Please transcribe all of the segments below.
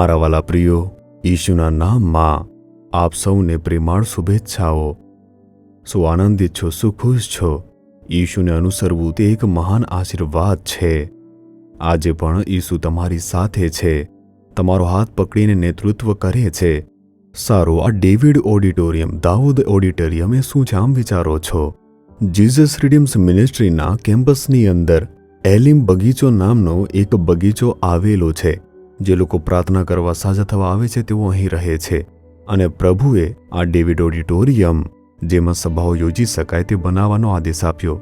મારા વાલા પ્રિયો, ઈશુના નામમાં આપ સૌને પ્રેમાળ શુભેચ્છાઓ। શું આનંદિત છો, શું ખુશ છો? ઈશુને અનુસરવું તે એક મહાન આશીર્વાદ છે। આજે પણ ઈસુ તમારી સાથે છે, તમારો હાથ પકડીને નેતૃત્વ કરે છે। સારું, આ ડેવિડ ઓડિટોરિયમ, દાઉદ ઓડિટોરિયમ એ શું છે આમ વિચારો છો? જીસસ રિડીમ્સ મિનિસ્ટ્રીના કેમ્પસની અંદર એલિમ બગીચો નામનો એક બગીચો આવેલો છે। જે લોકો પ્રાર્થના કરવા સાજા થવા આવે છે તેઓ અહીં રહે છે, અને પ્રભુએ આ ડેવિડ ઓડિટોરિયમ જેમાં સભાઓ યોજી શકાય તે બનાવવાનો આદેશ આપ્યો।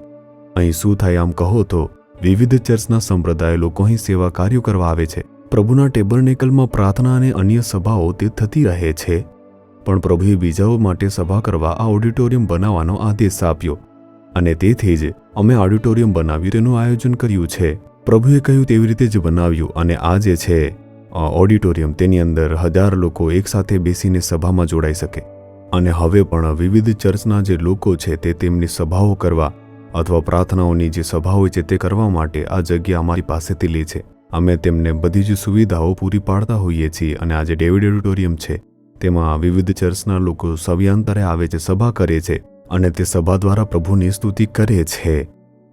અહીં શું થાય આમ કહો તો વિવિધ ચર્ચના સંપ્રદાય લોકો અહીં સેવા કાર્યો કરવા આવે છે। પ્રભુના ટેબરનેકલમાં પ્રાર્થના અને અન્ય સભાઓ તે થતી રહે છે, પણ પ્રભુએ બીજાઓ માટે સભા કરવા આ ઓડિટોરિયમ બનાવવાનો આદેશ આપ્યો, અને તેથી જ અમે ઓડિટોરિયમ બનાવ્યું, તેનું આયોજન કર્યું છે। પ્રભુએ કહ્યું તેવી રીતે જ બનાવ્યું, અને આ જે છે ઓડિટોરિયમ, તેની અંદર 1000 લોકો એકસાથે બેસીને સભામાં જોડાઈ શકે। અને હવે પણ વિવિધ ચર્ચના જે લોકો છે તે તેમની સભાઓ કરવા અથવા પ્રાર્થનાઓની જે સભાઓ છે તે કરવા માટે આ જગ્યા અમારી પાસેથી લે છે। અમે તેમને બધી જ સુવિધાઓ પૂરી પાડતા હોઈએ છીએ, અને આ જે ડેવિડ ઓડિટોરિયમ છે તેમાં વિવિધ ચર્ચના લોકો સમયાંતરે આવે છે, સભા કરે છે, અને તે સભા દ્વારા પ્રભુની સ્તુતિ કરે છે।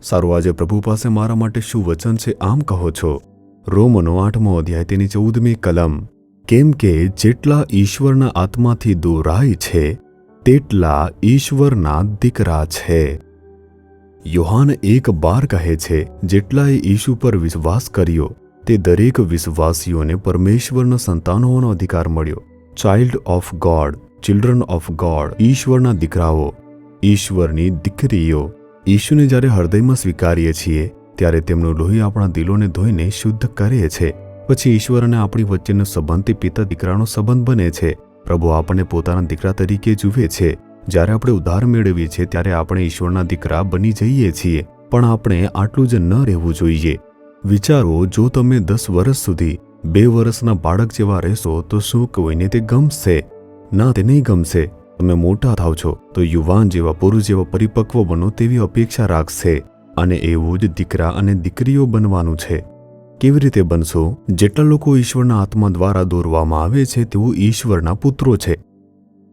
સારું, આજે પ્રભુ પાસે મારા માટે શું વચન છે આમ કહો છો? રોમનો 8મો અધ્યાય તેની 14મી કલમ। કેમ કે જેટલા ઈશ્વરના આત્માથી દોરાય છે તેટલા ઈશ્વરના દીકરા છે। યોહાન 1:12 કહે છે, જેટલાએ ઈશુ પર વિશ્વાસ કર્યો તે દરેક વિશ્વાસીઓને પરમેશ્વરના સંતાન હોવાનો અધિકાર મળ્યો। Child of God, children of God, ઈશ્વરના દીકરાઓ, ઈશ્વરની દીકરીઓ। ઈશુને જ્યારે હૃદયમાં સ્વીકારીએ છીએ ત્યારે તેમનું લોહી આપણા દિલોને ધોઈને શુદ્ધ કરે છે। પછી ઈશ્વર અને આપણી વચ્ચેનો સંબંધ તે પિતા દીકરાનો સંબંધ બને છે। પ્રભુ આપણને પોતાના દીકરા તરીકે જુએ છે। જ્યારે આપણે ઉદ્ધાર મેળવીએ છીએ ત્યારે આપણે ઈશ્વરના દીકરા બની જઈએ છીએ, પણ આપણે આટલું જ ન રહેવું જોઈએ। વિચારો, જો તમે 10 વર્ષ સુધી 2 વર્ષના બાળક જેવા રહેશો તો શું કોઈને તે ગમશે? ના, તે નહીં ગમશે। તમે મોટા થાવ છો તો યુવાન જેવા, પુરુષ જેવા પરિપક્વ બનો તેવી અપેક્ષા રાખશે, અને એવું જ દીકરા અને દીકરીઓ બનવાનું છે। કેવી રીતે બનશો? જેટલા લોકો ઈશ્વરના આત્મા દ્વારા દોરવામાં આવે છે તેઓ ઈશ્વરના પુત્રો છે।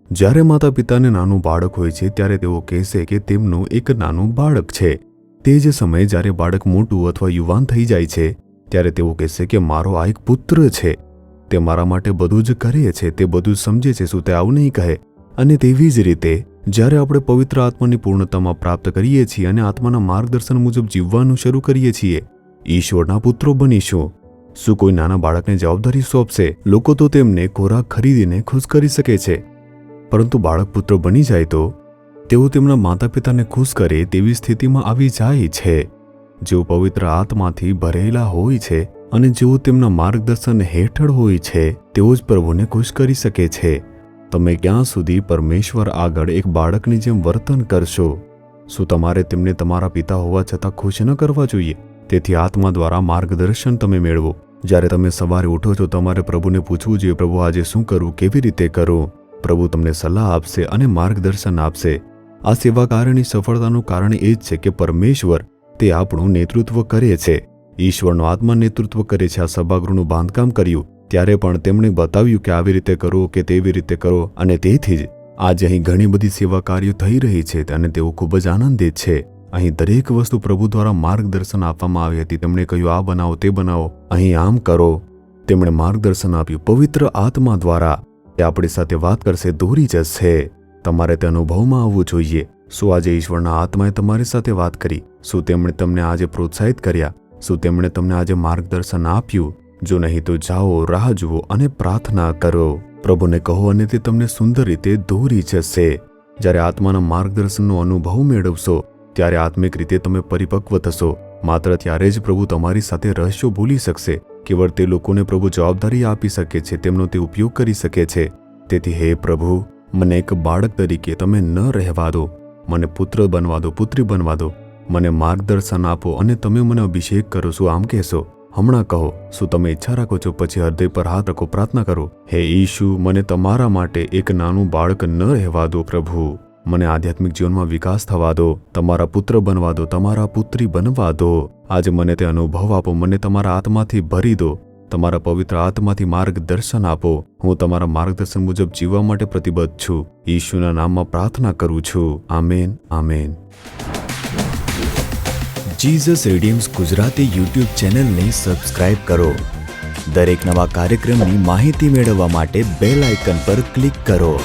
જ્યારે માતા પિતાને નાનું બાળક હોય છે ત્યારે તેઓ કહેશે કે તેમનું એક નાનું બાળક છે। તે જ સમયે જ્યારે બાળક મોટું અથવા યુવાન થઈ જાય છે ત્યારે તેઓ કહેશે કે મારો આ એક પુત્ર છે, તે મારા માટે બધું જ કરે છે, તે બધું જ સમજે છે, શું તે આવું નહીં કહે? અને તેવી જ રીતે જ્યારે આપણે પવિત્ર આત્માની પૂર્ણતામાં પ્રાપ્ત કરીએ છીએ અને આત્માના માર્ગદર્શન મુજબ જીવવાનું શરૂ કરીએ છીએ, ઈશ્વરના પુત્રો બનીશું। શું કોઈ નાના બાળકને જવાબદારી સોંપશે? લોકો તો તેમને ખોરાક ખરીદીને ખુશ કરી શકે છે, પરંતુ બાળક પુત્ર બની જાય તો તેઓ તેમના માતા પિતાને ખુશ કરે તેવી સ્થિતિમાં આવી જાય છે। જેઓ પવિત્ર આત્માથી ભરેલા હોય છે અને જેઓ તેમના માર્ગદર્શન હેઠળ હોય છે તેઓ જ પ્રભુને ખુશ કરી શકે છે। તમે ક્યાં સુધી પરમેશ્વર આગળ એક બાળકની જેમ વર્તન કરશો? શું તમારે તેમને તમારા પિતા હોવા છતાં ખુશ ન કરવા જોઈએ? તેથી આત્મા દ્વારા માર્ગદર્શન તમે મેળવો। જ્યારે તમે સવારે ઉઠો છો તમારે પ્રભુને પૂછવું જોઈએ, પ્રભુ આજે શું કરું, કેવી રીતે કરું? પ્રભુ તમને સલાહ આપશે અને માર્ગદર્શન આપશે। આ સેવા કાર્યની સફળતાનું કારણ એ જ છે કે પરમેશ્વર તે આપણું નેતૃત્વ કરે છે। ઈશ્વરનો આત્મા નેતૃત્વ કરે છે। આ સભાગૃહનું બાંધકામ કર્યું ત્યારે પણ તેમણે બતાવ્યું કે આવી રીતે કરો કે તેવી રીતે કરો, અને તેથી જ આજે અહીં ઘણી બધી સેવા કાર્યો થઈ રહી છે અને તેઓ ખૂબ જ આનંદિત છે। અહીં દરેક વસ્તુ પ્રભુ દ્વારા માર્ગદર્શન આપવામાં આવી હતી। તેમણે કહ્યું આ બનાવો, તે બનાવો, અહીં આમ કરો। તેમણે માર્ગદર્શન આપ્યું પવિત્ર આત્મા દ્વારા। તે આપણી સાથે વાત કરશે, દોરી જશે। તમારે તે અનુભવમાં આવવું જોઈએ। શું આજે ઈશ્વરના આત્માએ તમારી સાથે વાત કરી? શું તેમણે તમને આજે પ્રોત્સાહિત કર્યા? શું તેમણે તમને આજે માર્ગદર્શન આપ્યું? જો નહીં તો જાઓ, રાહ જુઓ અને પ્રાર્થના કરો। પ્રભુને કહો અને તે તમને સુંદર રીતે દોરી જશે। જ્યારે આત્માના માર્ગદર્શનનો અનુભવ મેળવશો ત્યારે આત્મિક રીતે તમે પરિપક્વ થશો। માત્ર ત્યારે જ પ્રભુ તમારી સાથે રહસ્યો ભૂલી શકશે। કેવળ તે લોકોને પ્રભુ જવાબદારી આપી શકે છે, તેમનો તે ઉપયોગ કરી શકે છે। તેથી હે પ્રભુ, મને એક બાળક તરીકે તમે ન રહેવા દો, મને પુત્ર બનવા દો, પુત્રી બનવા દો। મને માર્ગદર્શન આપો અને તમે મને અભિષેક કરો। શું આમ કહેશો? હમણાં કહો। શું તમે ઈચ્છા રાખો છો? પછી હૃદય પર હાથ રાખો, પ્રાર્થના કરો, હે ઈશુ, મને તમારા માટે એક નાનું બાળક ન રહેવા દો પ્રભુ। મને આધ્યાત્મિક જીવનમાં વિકાસ થવા દો, તમારા પુત્ર બનવા દો, તમારા પુત્રી બનવા દો। આજે મને તે અનુભવ આપો, મને તમારા આત્માથી ભરી દો। તમારા પવિત્ર આત્માથી માર્ગદર્શન આપો. હું તમારા માર્ગદર્શન મુજબ જીવવા માટે પ્રતિબદ્ધ છું. ઈશુના નામમાં પ્રાર્થના કરું છું. Amen, amen. Jesus redeems Gujarati YouTube ચેનલને સબસ્ક્રાઇબ કરો. દરેક નવા કાર્યક્રમની માહિતી મેળવવા માટે બેલ આઇકન પર ક્લિક કરો.